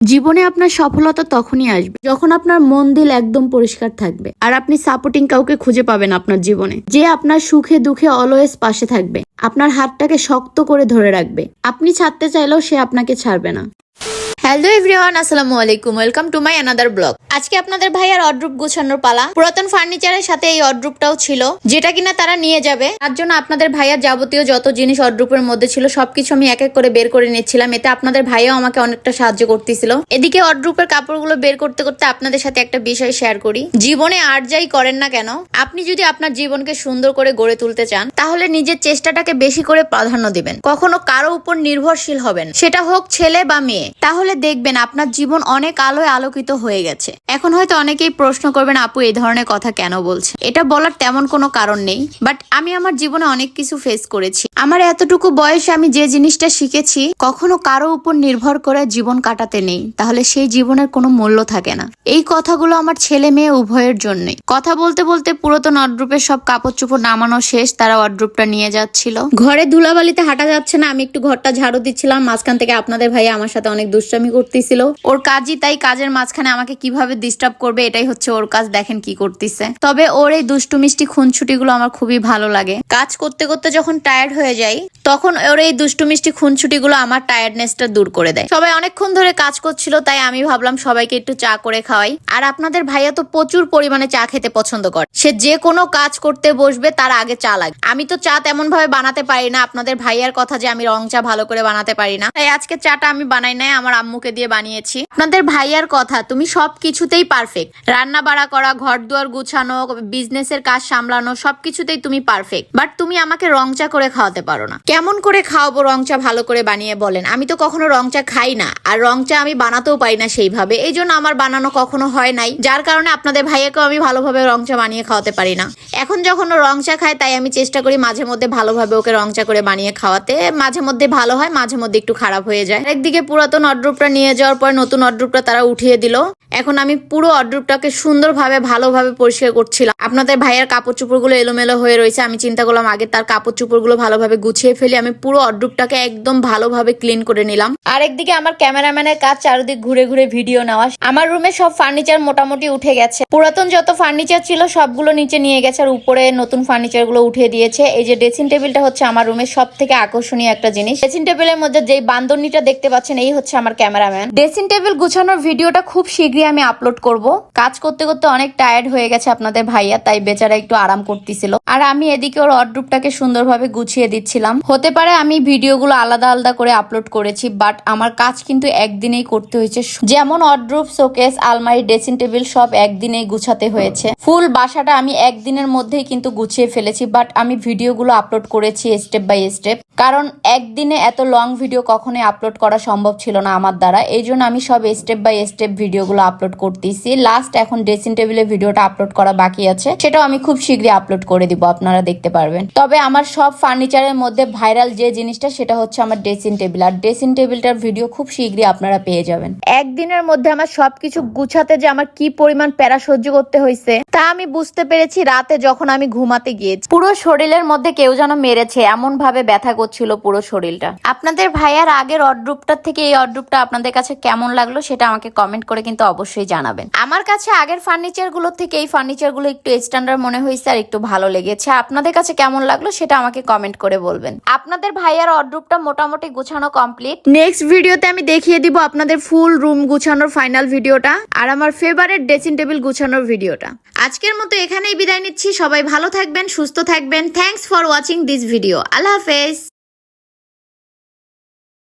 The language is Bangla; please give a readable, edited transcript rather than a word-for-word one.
জীবনে আপনার সফলতা তখনই আসবে যখন আপনার মন দিল একদম পরিষ্কার থাকবে আর আপনি সাপোর্টিং কাউকে খুঁজে পাবেন আপনার জীবনে, যে আপনার সুখে দুঃখে অলওয়েজ পাশে থাকবে, আপনার হাতটাকে শক্ত করে ধরে রাখবে। আপনি ছাড়তে চাইলেও সে আপনাকে ছাড়বে না। হ্যালো এভরিওয়ান, আসসালামু আলাইকুম, welcome to my another blog. আজকে আপনাদের ভাইয়ার অর্ড্রুপ গোছানোর পালা। পুরাতন ফার্নিচারের সাথে এই অর্ড্রুপটাও ছিল, যেটা কিনা তারা নিয়ে যাবে। তার জন্য আপনাদের ভাইয়ার যাবতীয় যত জিনিস অর্ড্রুপের মধ্যে ছিল সবকিছু আমি এক এক করে বের করে নিচ্ছিলাম। এতে আপনাদের ভাইয়াও আমাকে অনেকটা সাহায্য করতেছিল। এদিকে অর্ড্রুপের কাপড়গুলো বের করতে করতে আপনাদের সাথে একটা বিষয় শেয়ার করি। জীবনে আর যাই করেন না কেন, আপনি যদি আপনার জীবনকে সুন্দর করে গড়ে তুলতে চান, তাহলে নিজের চেষ্টাটাকে বেশি করে প্রাধান্য দিবেন। কখনো কারো উপর নির্ভরশীল হবেন, সেটা হোক ছেলে বা মেয়ে। তাহলে দেখবেন আপনার জীবন অনেক আলোয় আলোকিত হয়ে গেছে। এখন হয়তো অনেকেই প্রশ্ন করবেন, আপু এই ধরনের কথা কেন বলছে? এটা বলার তেমন কোনো কারণ নেই, বাট আমি আমার জীবনে অনেক কিছু ফেস করেছি। আমার এতটুকু বয়সে আমি যে জিনিসটা শিখেছি, কখনো কারো উপর নির্ভর করে জীবন কাটাতে নেই, তাহলে সেই জীবনের কোনো মূল্য থাকে না। এই কথাগুলো আমার ছেলে মেয়ে উভয়ের জন্যই। কথা বলতে বলতে পুরাতন অর্ড্রুপের সব কাপড় চোপড় নামানো শেষ। তারা অর্ড্রুপটা নিয়ে যাচ্ছিল। ঘরে ধুলাবালিতে হাঁটা যাচ্ছে না, আমি একটু ঘরটা ঝাড়ু দিচ্ছিলাম। মাঝখান থেকে আপনাদের ভাইয়া আমার সাথে অনেক দুষ্টামি করতেছিল। ওর কাজই তাই, কাজের মাঝখানে আমাকে কিভাবে ডিস্টার্ব করবে এটাই হচ্ছে ওর কাজ। দেখেন কি করতেছে। তবে ওর এই দুষ্টু মিষ্টি খুনছুটি গুলো আমার খুবই ভালো লাগে। কাজ করতে করতে যখন টায়ার্ড হয়ে যাই, তখন ওর এই দুষ্টু মিষ্টি খুনছুটি গুলো আমার টায়ার্ডনেসটা দূর করে দেয়। সবাই অনেকক্ষণ ধরে কাজ করছিল, তাই আমি ভাবলাম সবাইকে একটু চা করে খাওয়াই। আর আপনাদের ভাইয়া তো প্রচুর পরিমাণে চা খেতে পছন্দ করে। সে যে কোনো কাজ করতে বসবে তার আগে চা লাগে। আমি তো চা তেমন ভাবে বানাতে পারি না। আপনাদের ভাইয়ার কথা যে আমি রং চা ভালো করে বানাতে পারি না, তাই আজকে চাটা আমি বানাই নাই, আমার আম্মুকে দিয়ে বানিয়েছি। আপনাদের ভাইয়ার কথা, তুমি সব কিছুতেই পারফেক্ট। রান্না বাড়া করা, ঘর দুয়ার গুছানো, বিজনেসের কাজ সামলানো, সবকিছুতেই তুমি পারফেক্ট। বাট তুমি আমাকে রং চা করে খাওয়াতে পারো না। কেমন করে খাওয়াবো রং চা ভালো করে বানিয়ে বলেন? আমি তো কখনো রং চা খাই না, আর রং চা আমি বানাতেও পারি না সেইভাবে। এই জন্য আমার বানানো কখনো হয় নাই, যার কারণে আপনাদের ভাইয়াকেও আমি ভালোভাবে রং চা বানিয়ে খাওয়াতে পারি না। এখন যখন ও রং চা খায়, তাই আমি চেষ্টা করি মাঝে মধ্যে ভালোভাবে ওকে রং চা করে বানিয়ে খাওয়াতে। মাঝে মধ্যে ভালো হয়, মাঝে মধ্যে একটু খারাপ হয়ে যায়। একদিকে পুরাতন অর্ড্রুপটা নিয়ে যাওয়ার পর নতুন অর্ড্রুপটা তারা উঠিয়ে দিল। এখন আমি পুরো অর্ড্রুপটাকে সুন্দরভাবে ভালোভাবে পরিষ্কার করছিলাম। আপনাদের ভাইয়ের কাপড় চোপড়গুলো এলোমেলো হয়ে রয়েছে। আমি চিন্তা করলাম আগে তার কাপড় চোপড়গুলো ভালোভাবে গুছিয়ে ফেলি। আমি পুরো অর্ড্রুপটাকে একদম ভালোভাবে ক্লিন করে নিলাম। আর একদিকে আমার ক্যামেরাম্যানের কাজ চারিদিক ঘুরে ঘুরে ভিডিও নেওয়া। আমার রুমে সব ফার্নিচার মোটামুটি উঠে গেছে। পুরাতন যত ফার্নিচার ছিল সবগুলো নিচে নিয়ে গেছে, আর উপরে নতুন ফার্নিচার গুলো উঠিয়ে দিয়েছে। এই যে ড্রেসিং টেবিলটা হচ্ছে আমার রুমের সব থেকে আকর্ষণীয় একটা জিনিস। ড্রেসিং টেবিলের মধ্যে যেই বান্দরনিটা দেখতে পাচ্ছেন, এই হচ্ছে আমার ক্যামেরাম্যান। ড্রেসিং টেবিল গুছানোর ভিডিওটা খুব শীঘ্রই আমি আপলোড করব। কাজ করতে করতে অনেক টায়ার্ড হয়ে গেছে আপনাদের ভাইয়া, তাই বেচারা একটু আরাম করতেছিল। আর আমি এদিকে ওর অর্ড্রুপটাকে সুন্দরভাবে গুছিয়ে দিচ্ছিলাম। হতে পারে আমি ভিডিওগুলো আলাদা আলাদা করে আপলোড করেছি, বাট আমার কাজ কিন্তু একদিনেই করতে হয়েছে। যেমন অর্ড্রুপ, শোকেস, আলমারি, ড্রেসিং টেবিল সব একদিনেই গুছাতে হয়েছে। ফুল বাসাটা আমি একদিনের মধ্যেই কিন্তু গুছিয়ে ফেলেছি, বাট আমি ভিডিওগুলো আপলোড করেছি স্টেপ বাই স্টেপ। কারণ একদিনে এত লং ভিডিও কখনোই আপলোড করা সম্ভব ছিল না আমার দ্বারা। এই জন্য আমি সব স্টেপ বাই স্টেপ ভিডিওগুলো আপলোড করতেছি। লাস্ট এখন ড্রেসিং টেবিলের ভিডিওটা আপলোড করা বাকি আছে, সেটাও আমি খুব শীঘ্রই আপলোড করে দিব, আপনারা দেখতে পারবেন। তবে আমার সব ফার্নিচারের মধ্যে ভাইরাল যে জিনিসটা, সেটা হচ্ছে আমার ড্রেসিং টেবিল। আর ড্রেসিং টেবিলটার ভিডিও খুব শীঘ্রই আপনারা পেয়ে যাবেন। একদিনের মধ্যে আমার সবকিছু গুছাতে যে আমার কি পরিমাণ প্যারা সহ্য করতে হয়েছে, তা আমি বুঝতে পেরেছি রাতে যখন আমি ঘুমাতে গিয়েছি। পুরো শরীরের মধ্যে কেউ যেন মেরেছে, এমন ভাবে ব্যথা করছিল পুরো শরীরটা। আপনাদের ভাইয়ার আগের অর্ড্রুপটার থেকে এই অর্ড্রুপটা আপনাদের কাছে কেমন লাগলো সেটা আমাকে কমেন্ট করে কিন্তু অবশ্যই জানাবেন। আমার কাছে আগের ফার্নিচার গুলোর থেকে এই ফার্নিচার গুলো একটু স্ট্যান্ডার্ড মনে হয়েছে আর একটু ভালো লেগেছে। আপনাদের কাছে কেমন লাগলো সেটা আমাকে কমেন্ট করে বলবেন। আপনাদের ভাইয়ার অর্ড্রুপটা মোটামুটি গুছানো কমপ্লিট। নেক্সট ভিডিওতে আমি দেখিয়ে দিব আপনাদের ফুল রুম গুছানোর ফাইনাল ভিডিওটা, আর আমার ফেভারিট ড্রেসিং টেবিল গুছানোর ভিডিওটা। আজকের মতো এখানেই বিদায় নিচ্ছি। সবাই ভালো থাকবেন, সুস্থ থাকবেন। Thanks for watching this video. আল্লাহ হাফেজ।